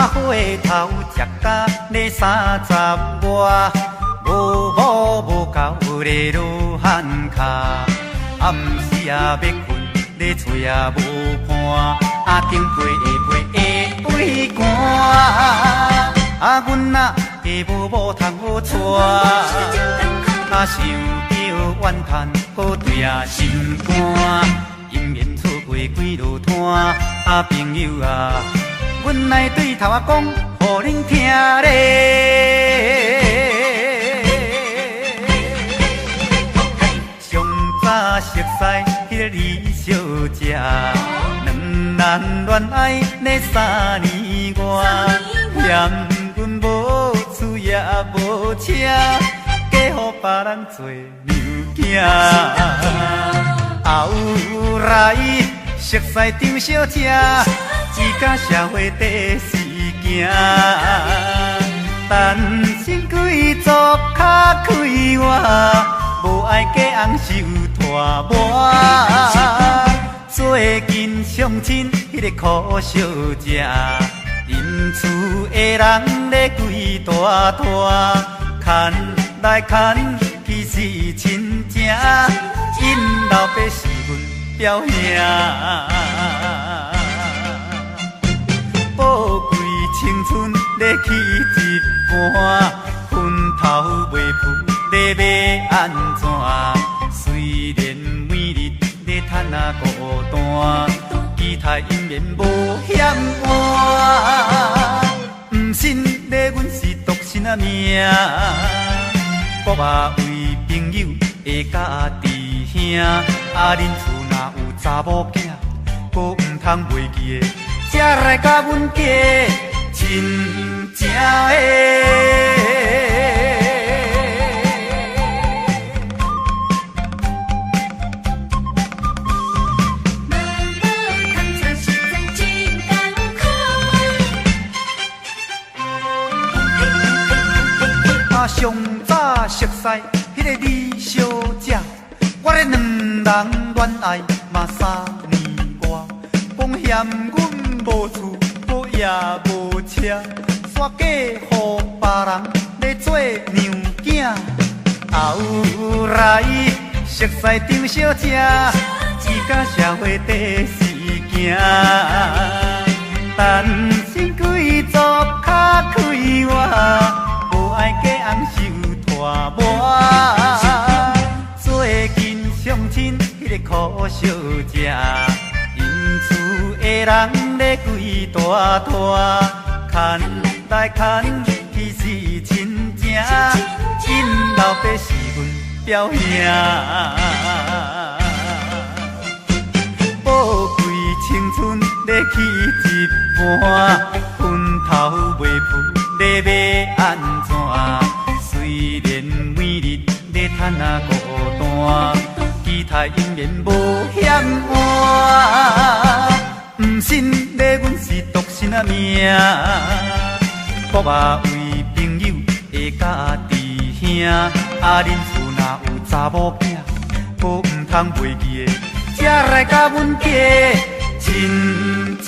火头食甲咧30外，无某无狗咧落汗脚，暗时啊要困咧厝也无伴，顶被会背寒，阮啊家无某通好娶，想着怨叹搁对心肝，因缘错过几落摊，朋友啊，阮来对头仔讲，互恁听咧。上早熟悉迄个李小姐，两人恋爱咧3年外，嫌阮无厝也无车，嫁予别人做牛囝。后来熟悉张小姐，伊甲社会第四行，单身贵族较快活，无爱嫁翁受拖磨。最近相亲迄个柯小姐，因厝的人咧规大拖，牵来牵去是亲情，因老爸是阮表兄。宝贵青春咧去一半，昏头袂赴咧要安怎？虽然每日咧叹孤单，期待姻缘无险换。毋信咧阮是独身命，国外为朋友会甲弟兄，恁厝若有查某囝，阁毋通袂记的。才来甲阮家真正的。上早熟悉迄个李小姐，我咧两人恋爱嘛3年外，讲嫌阮无厝，我也无车，煞嫁予别人咧做娘囝。后来熟悉张小姐，伊甲社会第四行，单身贵族较快活。无爱嫁翁受拖磨，最近相亲迄个柯小姐，因厝的人咧规大拖，牵来牵去是亲情，因老爸是阮表兄。宝贵青春咧去一半，昏头袂赴咧要安怎？虽然每日咧叹孤单，期待姻缘无险换。毋信咧阮是独身命，国外为朋友会甲弟兄，恁厝若有查某囝，阁毋通袂记的。才来甲阮家真正